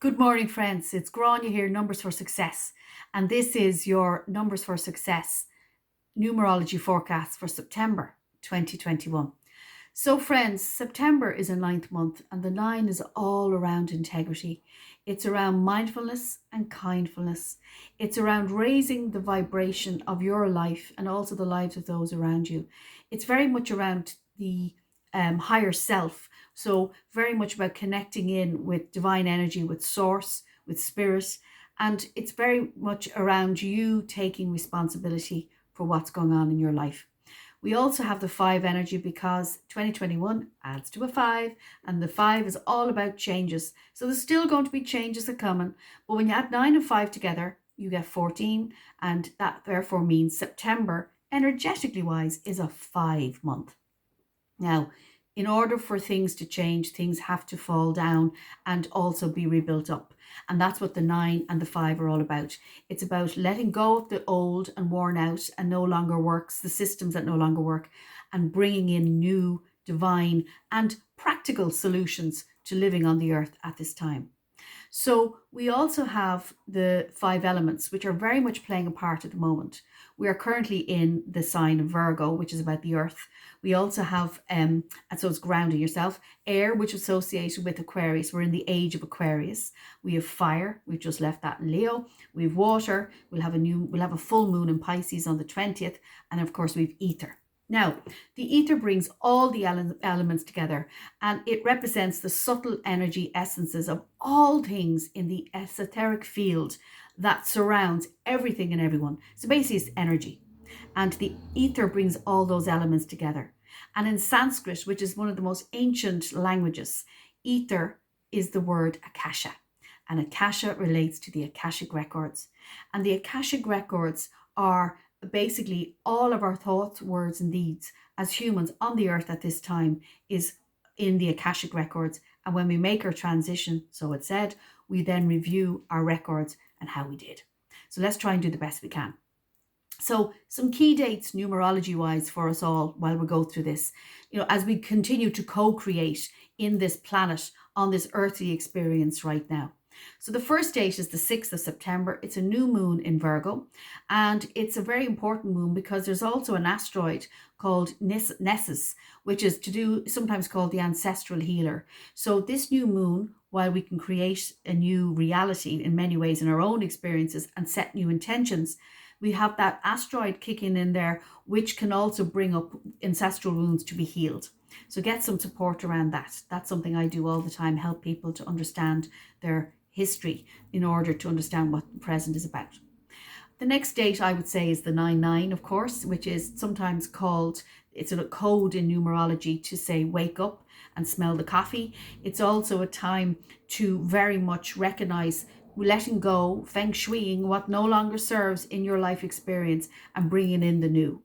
Good morning, friends. It's Grania here, Numbers for Success. And this is your Numbers for Success numerology forecast for September 2021. So, friends, September is a ninth month, and the nine is all around integrity. It's around mindfulness and kindfulness. It's around raising the vibration of your life and also the lives of those around you. It's very much around the higher self. So very much about connecting in with divine energy, with source, with spirit. And it's very much around you taking responsibility for what's going on in your life. We also have the 5 energy because 2021 adds to a 5, and the 5 is all about changes. So there's still going to be changes that come in, but when you add 9 and 5 together, you get 14, and that therefore means September, energetically wise, is a 5 month. Now, in order for things to change, things have to fall down and also be rebuilt up. And that's what the 9 and the 5 are all about. It's about letting go of the old and worn out and no longer works, the systems that no longer work, and bringing in new, divine and practical solutions to living on the earth at this time. So we also have the 5 elements, which are very much playing a part at the moment. We are currently in the sign of Virgo, which is about the earth. We also have, and so it's grounding yourself, air, which is associated with Aquarius. We're in the age of Aquarius. We have fire. We've just left that in Leo. We have water. We'll have a full moon in Pisces on the 20th. And of course, we've ether. Now, the ether brings all the elements together, and it represents the subtle energy essences of all things in the esoteric field that surrounds everything and everyone. So basically it's energy, and the ether brings all those elements together. And in Sanskrit, which is one of the most ancient languages, ether is the word akasha, and akasha relates to the Akashic records. And the Akashic records are basically all of our thoughts, words and deeds as humans on the earth at this time is in the Akashic records. And when we make our transition, so it's said, we then review our records and how we did. So let's try and do the best we can. So some key dates numerology wise for us all while we go through this, as we continue to co-create in this planet on this earthly experience right now. So the first date is the 6th of September. It's a new moon in Virgo, and it's a very important moon because there's also an asteroid called Nessus, which is sometimes called the ancestral healer. So this new moon, while we can create a new reality in many ways in our own experiences and set new intentions, we have that asteroid kicking in there, which can also bring up ancestral wounds to be healed. So get some support around that. That's something I do all the time, help people to understand their history in order to understand what the present is about. The next date I would say is the 9/9, of course, which is sometimes called, it's a code in numerology to say wake up and smell the coffee. It's also a time to very much recognize letting go, feng shuiing what no longer serves in your life experience and bringing in the new.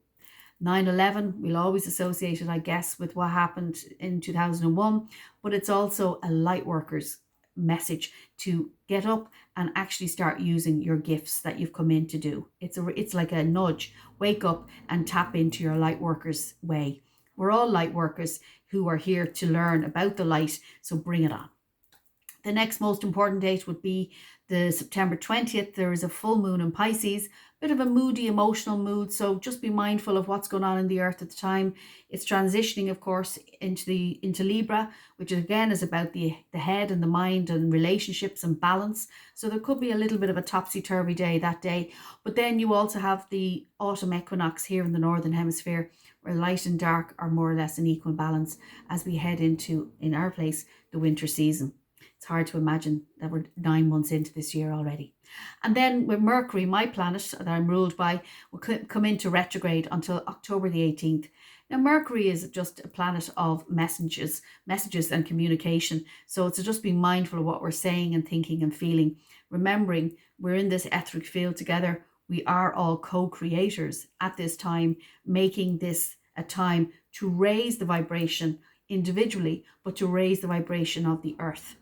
9/11, we'll always associate it, I guess, with what happened in 2001, but it's also a light worker's message to get up and actually start using your gifts that you've come in to do. It's like a nudge. Wake up and tap into your light workers way. We're all light workers who are here to learn about the light, so bring it on. The next most important date would be the September 20th. There is a full moon in Pisces, bit of a moody, emotional mood. So just be mindful of what's going on in the earth at the time. It's transitioning, of course, into Libra, which again is about the head and the mind and relationships and balance. So there could be a little bit of a topsy-turvy day that day. But then you also have the autumn equinox here in the Northern Hemisphere, where light and dark are more or less in equal balance as we head into, in our place, the winter season. It's hard to imagine that we're 9 months into this year already. And then with Mercury, my planet that I'm ruled by, will come into retrograde until October the 18th. Now, Mercury is just a planet of messages and communication. So it's just being mindful of what we're saying and thinking and feeling. Remembering we're in this etheric field together. We are all co-creators at this time, making this a time to raise the vibration individually, but to raise the vibration of the earth.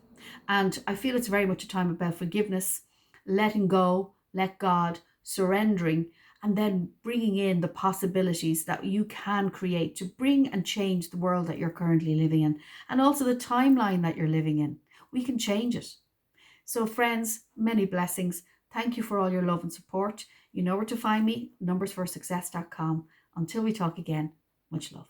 And I feel it's very much a time about forgiveness, letting go, let God, surrendering, and then bringing in the possibilities that you can create to bring and change the world that you're currently living in, and also the timeline that you're living in. We can change it. So friends, many blessings. Thank you for all your love and support. You know where to find me, numbersforsuccess.com. Until we talk again, much love.